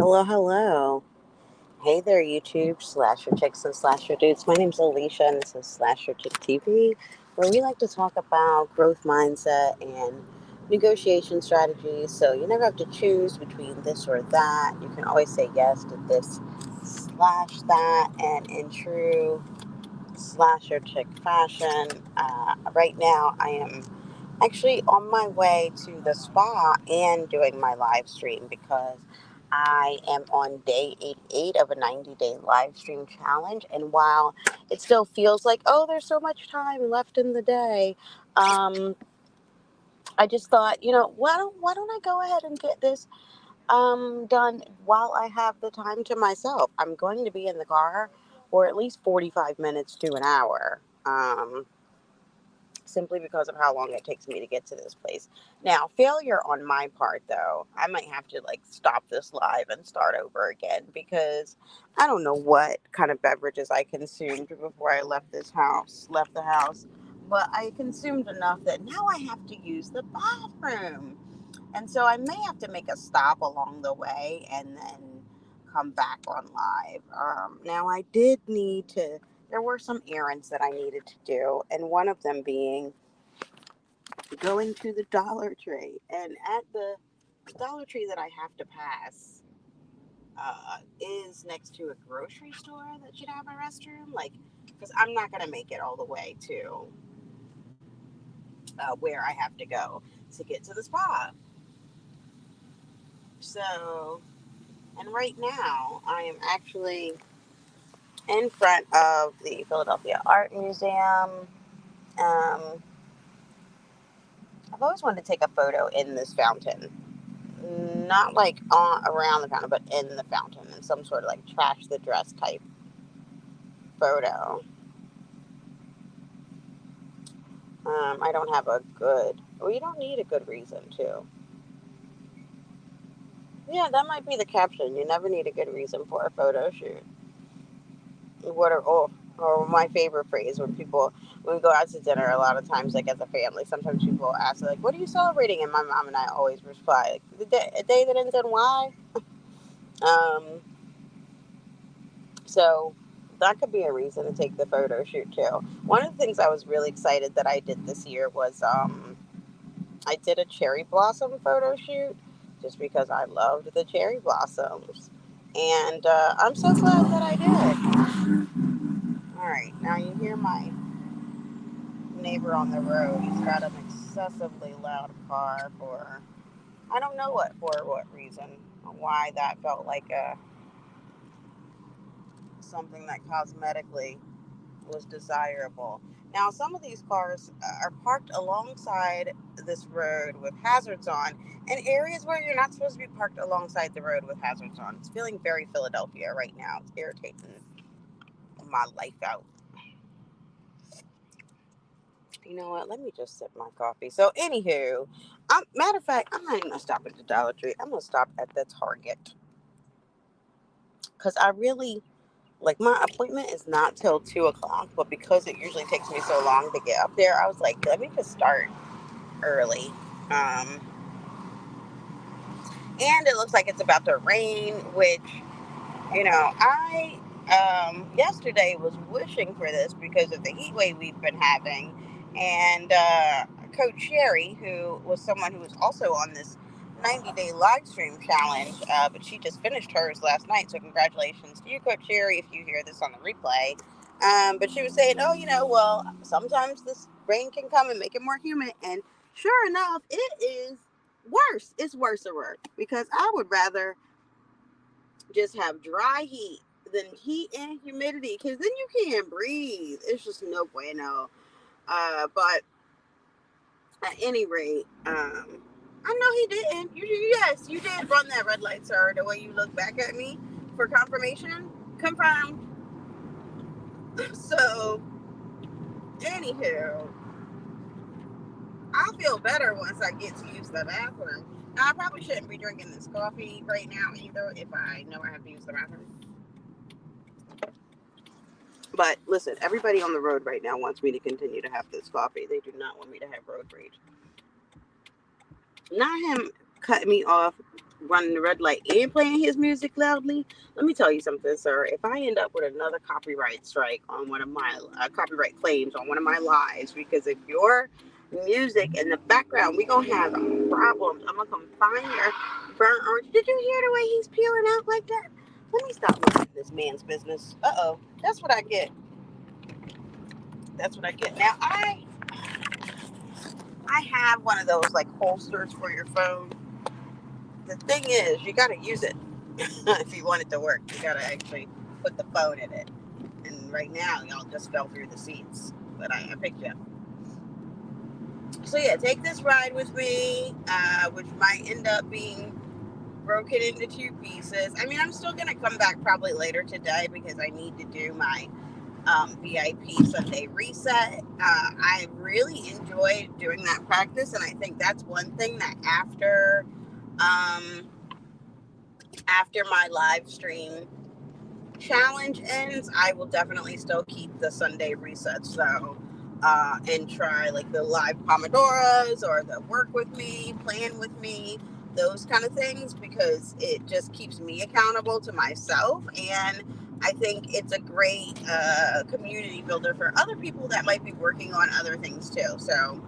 Hello, hello. Hey there, YouTube, Slasher Chicks and Slasher Dudes. My name's Alicia, and this is Slasher Chick TV, where we like to talk about growth mindset and negotiation strategies. So you never have to choose between this or that. You can always say yes to this slash that. And in true Slasher Chick fashion, right now I am actually on my way to the spa and doing my live stream because I am on day 88 of a 90-day live stream challenge. And while it still feels like, oh, there's so much time left in the day, um, I just thought, why don't I go ahead and get this done while I have the time to myself? I'm going to be in the car for at least 45 minutes to an hour. Simply because of how long it takes me to get to this place. Now, failure on my part, though, I might have to like stop this live and start over again because I don't know what kind of beverages I consumed before I left the house, but I consumed enough that now I have to use the bathroom. And so I may have to make a stop along the way and then come back on live. Now, I did need to, there were some errands that I needed to do, and one of them being going to the Dollar Tree. And at the Dollar Tree that I have to pass is next to a grocery store that should have a restroom. Like, because I'm not going to make it all the way to where I have to go to get to the spa. So, and right now, I am actually in front of the Philadelphia Art Museum. Um, I've always wanted to take a photo in this fountain. Not like around the fountain, but in the fountain, in some sort of like trash the dress type photo. I don't have a good, well, you don't need a good reason to. Yeah, that might be the caption. You never need a good reason for a photo shoot. What are, oh, or my favorite phrase when we go out to dinner, a lot of times, like as a family, sometimes people ask, like, what are you celebrating? And my mom and I always reply, like, a day that ends in Y. Um, so that could be a reason to take the photo shoot too. One of the things I was really excited that I did this year was I did a cherry blossom photo shoot just because I loved the cherry blossoms. And I'm so glad that I did. All right, now you hear my neighbor on the road. He's got an excessively loud car for, I don't know what reason, why that felt like something that cosmetically was desirable. Now, some of these cars are parked alongside this road with hazards on, and areas where you're not supposed to be parked alongside the road with hazards on. It's feeling very Philadelphia right now. It's irritating my life out. You know what? Let me just sip my coffee. So, anywho, matter of fact, I'm not even gonna stop at the Dollar Tree. I'm gonna stop at the Target because I really like my appointment is not till 2 o'clock, but because it usually takes me so long to get up there, I was like, let me just start early. Um, and it looks like it's about to rain, which, I yesterday was wishing for this because of the heat wave we've been having. And Coach Sherry, who was someone who was also on this 90-day live stream challenge, but she just finished hers last night. So congratulations to you, Coach Sherry, if you hear this on the replay. But she was saying, oh, well, sometimes this rain can come and make it more humid. And sure enough, it is worse. It's worse because I would rather just have dry heat than heat and humidity because then you can't breathe. It's just no bueno. But at any rate, I know he didn't. Yes, you did run that red light, sir. The way you look back at me for confirmation, confirmed. So, anywho, I'll feel better once I get to use the bathroom. Now, I probably shouldn't be drinking this coffee right now either if I know I have to use the bathroom. But listen, everybody on the road right now wants me to continue to have this coffee. They do not want me to have road rage. Not him cutting me off, running the red light, and playing his music loudly. Let me tell you something, sir. If I end up with another copyright strike on one of my copyright claims on one of my lives because of your music in the background, we gonna have problems. I'm gonna come find your burnt orange. Did you hear the way he's peeling out like that? Let me stop looking at this man's business. Uh-oh. That's what I get. That's what I get. Now I have one of those like holsters for your phone. The thing is, you gotta use it if you want it to work. You gotta actually put the phone in it. And right now, y'all just fell through the seats. But I picked you up. So yeah, take this ride with me, which might end up being broken into two pieces. I mean, I'm still gonna come back probably later today because I need to do my VIP Sunday reset. I really enjoyed doing that practice, and I think that's one thing that um, after my live stream challenge ends, I will definitely still keep the Sunday resets though, and try like the live Pomodoros or the work with me, plan with me, those kind of things, because it just keeps me accountable to myself. And I think it's a great community builder for other people that might be working on other things too. So,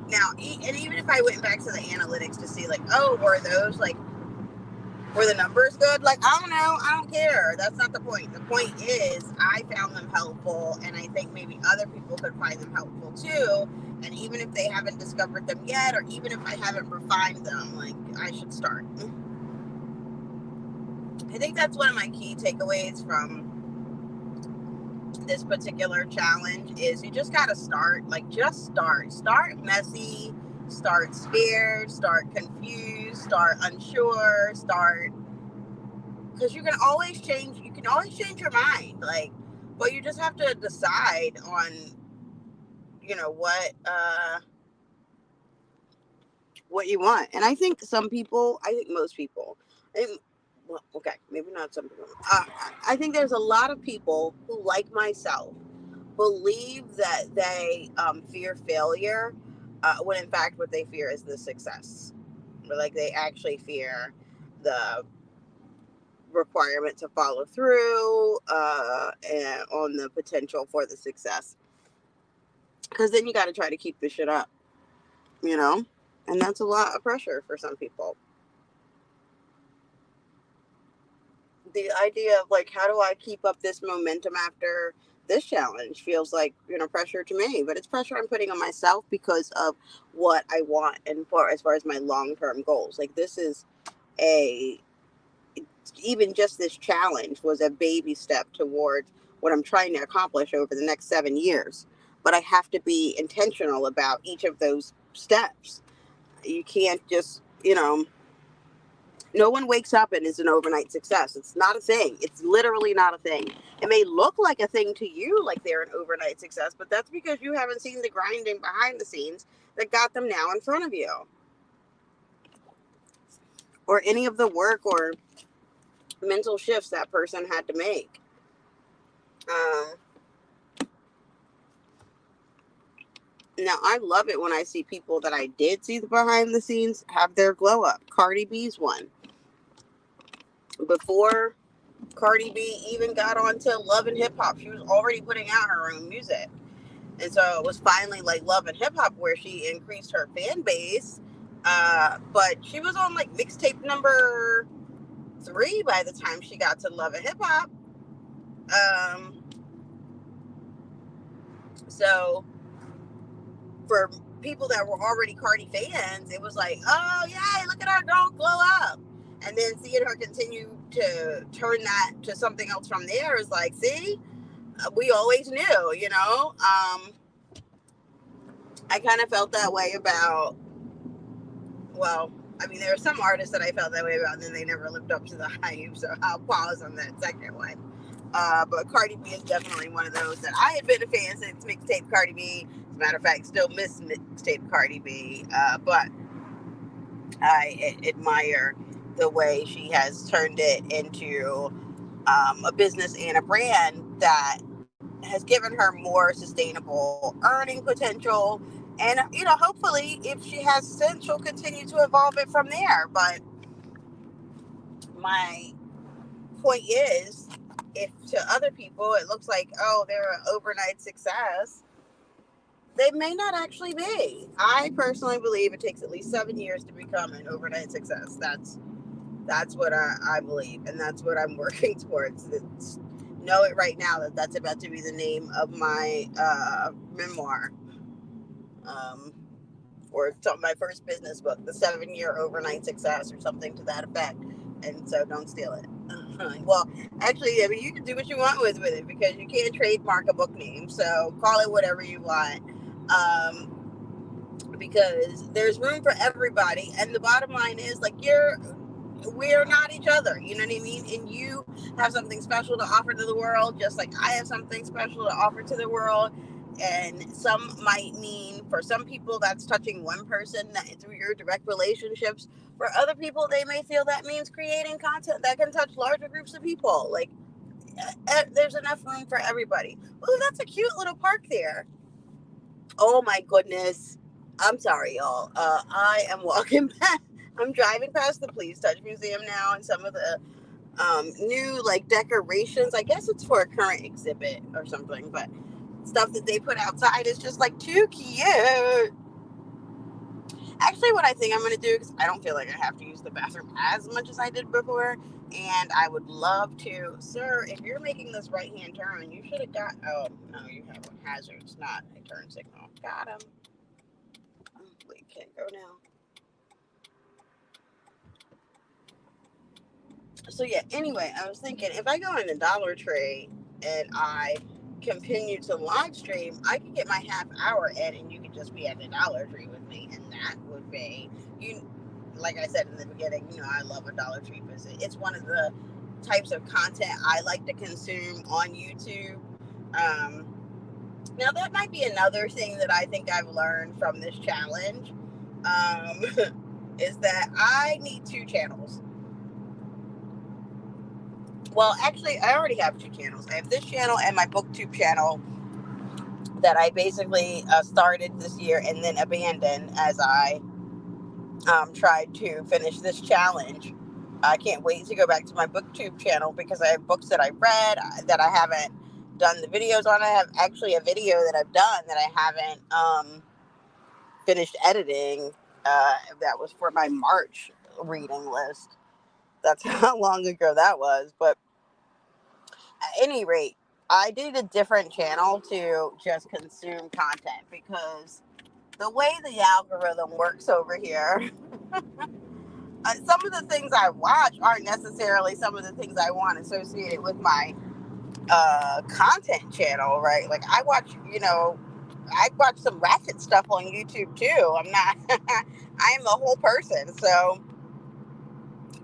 now, and even if I went back to the analytics to see like, oh, were the numbers good? Like, I don't know. I don't care. That's not the point. The point is, I found them helpful, and I think maybe other people could find them helpful too. And even if they haven't discovered them yet, or even if I haven't refined them, like, I should start. I think that's one of my key takeaways from this particular challenge is you just got to start. Like, just start. Start messy. Start scared. Start confused. Start unsure. Start, because you can always change your mind, like, but you just have to decide on what you want. And I think most people, well, okay, maybe not some people, I think there's a lot of people who, like myself, believe that they fear failure, when in fact what they fear is the success, or like they actually fear the requirement to follow through, and on the potential for the success, because then you got to try to keep this shit up, you know and that's a lot of pressure for some people. The idea of like, how do I keep up this momentum after this challenge feels like pressure to me, but it's pressure I'm putting on myself because of what I want, and for as far as my long-term goals. Like, this is a even just this challenge was a baby step towards what I'm trying to accomplish over the next 7 years. But I have to be intentional about each of those steps. You can't just, no one wakes up and is an overnight success. It's not a thing. It's literally not a thing. It may look like a thing to you, like they're an overnight success, but that's because you haven't seen the grinding behind the scenes that got them now in front of you, or any of the work or mental shifts that person had to make. Um, Now, I love it when I see people that I did see the behind the scenes have their glow up. Cardi B's one. Before Cardi B even got onto Love and Hip Hop, she was already putting out her own music. And so it was finally like Love and Hip Hop where she increased her fan base. But she was on like mixtape number 3 by the time she got to Love and Hip Hop. So for people that were already Cardi fans, it was like, oh yeah, look at her girl glow up. And then seeing her continue to turn that to something else from there is like, see, we always knew, I kind of felt that way about, well, I mean, there are some artists that I felt that way about, and then they never lived up to the hype. So I'll pause on that second one. But Cardi B is definitely one of those that I had been a fan since mixtape Cardi B. As a matter of fact, still miss mixtape Cardi B. But I admire the way she has turned it into a business and a brand that has given her more sustainable earning potential And, hopefully if she has sense, she'll continue to evolve it from there. But my point is, if to other people it looks like, oh, they're an overnight success, they may not actually be. I personally believe it takes at least 7 years to become an overnight success. That's what I believe, and that's what I'm working towards. Know it right now that's about to be the name of my memoir, um, or my first business book, The 7 Year Overnight Success, or something to that effect. And so don't steal it. Well, actually, I mean, you can do what you want with it because you can't trademark a book name. So call it whatever you want. Because there's room for everybody. And the bottom line is, like, we're not each other, you know what I mean? And you have something special to offer to the world, just like I have something special to offer to the world. And some might mean, for some people, that's touching one person through your direct relationships. For other people, they may feel that means creating content that can touch larger groups of people. Like, there's enough room for everybody. Oh, that's a cute little park there. Oh my goodness. I'm sorry, y'all. I am walking back. I'm driving past the Please Touch Museum now, and some of the new like decorations. I guess it's for a current exhibit or something, but stuff that they put outside is just like too cute. Actually, what I think I'm going to do, because I don't feel like I have to use the bathroom as much as I did before, and I would love to, sir, if you're making this right hand turn, you should have got, oh, no, you have a hazard. It's not a turn signal. Got him. Oh, wait, can't go now. So yeah, anyway, I was thinking if I go in a Dollar Tree and I continue to live stream, I could get my half hour in, and you could just be at the Dollar Tree with me, and that would be, you. Like I said in the beginning, I love a Dollar Tree visit. It's one of the types of content I like to consume on YouTube. Um, Now that might be another thing that I think I've learned from this challenge, um, is that I need two channels. Well, actually, I already have two channels. I have this channel and my BookTube channel that I basically started this year and then abandoned as I tried to finish this challenge. I can't wait to go back to my BookTube channel because I have books that I read that I haven't done the videos on. I have actually a video that I've done that I haven't finished editing. That was for my March reading list. That's how long ago that was. But at any rate, I did a different channel to just consume content because the way the algorithm works over here, some of the things I watch aren't necessarily some of the things I want associated with my content channel, right? Like I watch some ratchet stuff on YouTube too. I'm not, I am a whole person, so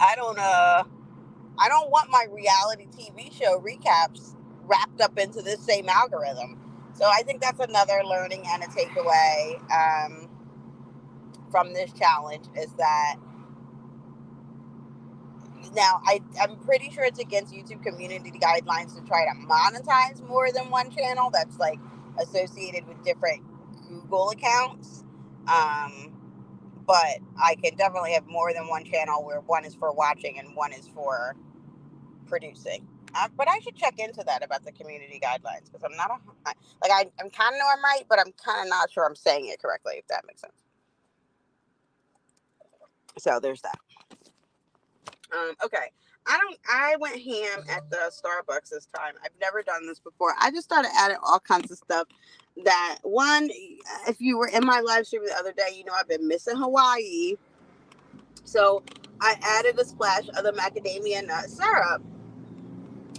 I don't I don't want my reality TV show recaps wrapped up into this same algorithm. So I think that's another learning and a takeaway from this challenge is that now I'm pretty sure it's against YouTube community guidelines to try to monetize more than one channel that's like associated with different Google accounts. But I can definitely have more than one channel where one is for watching and one is for producing. But I should check into that about the community guidelines because I'm not I'm kind of know I'm right, but I'm kind of not sure I'm saying it correctly, if that makes sense. So there's that. Okay. I went ham at the Starbucks this time. I've never done this before. I just started adding all kinds of stuff that one, if you were in my live stream the other day, I've been missing Hawaii. So I added a splash of the macadamia nut syrup.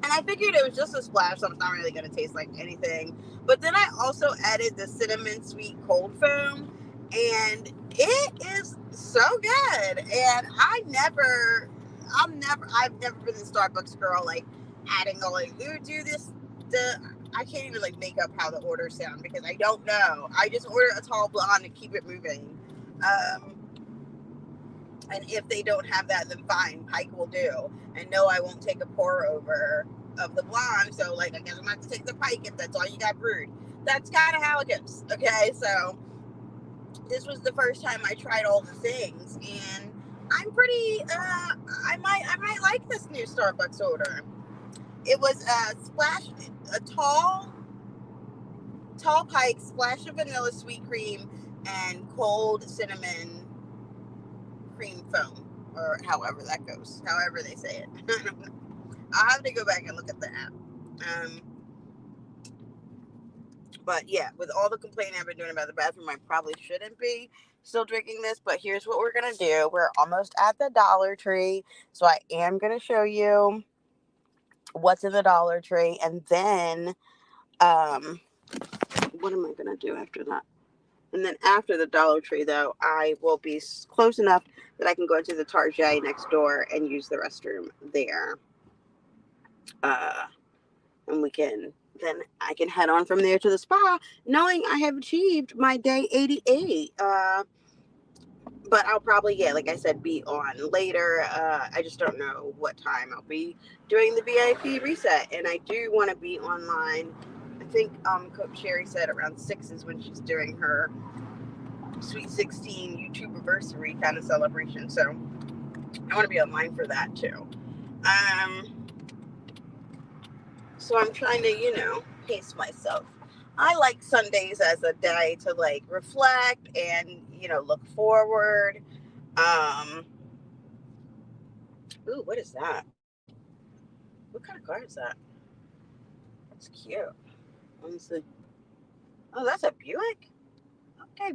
And I figured it was just a splash, so it's not really going to taste like anything. But then I also added the cinnamon sweet cold foam, and it is so good. And I've never been the Starbucks girl, like adding all like, ooh, do this. I can't even like make up how the orders sound because I don't know. I just order a tall blonde and keep it moving. And if they don't have that, then fine, Pike will do. And no, I won't take a pour over of the blonde. So, like, I guess I'm going to have to take the Pike if that's all you got brewed. That's kind of how it goes. Okay, so this was the first time I tried all the things, and I'm pretty. I might like this new Starbucks order. It was a tall pike, splash of vanilla sweet cream, and cold cinnamon cream foam, or however that goes, however they say it. I don't know. I'll have to go back and look at the app. Um, but yeah, with all the complaining I've been doing about the bathroom, I probably shouldn't be still drinking this. But here's what we're gonna do. We're almost at the Dollar Tree, so I am gonna show you what's in the Dollar Tree, and then um, what am I gonna do after that? And then after the Dollar Tree, though, I will be close enough that I can go into the Target next door and use the restroom there. Uh, and then I can head on from there to the spa, knowing I have achieved my day 88. But I'll probably, yeah, like I said, be on later. I just don't know what time I'll be doing the VIP reset, and I do want to be online. I think Coach Sherry said around 6 is when she's doing her Sweet 16 YouTube anniversary kind of celebration. So I want to be online for that too. Um, so I'm trying to, pace myself. I like Sundays as a day to like reflect and, look forward. Um, ooh, what is that? What kind of car is that? It's cute. Let me see. Oh, that's a Buick? Okay,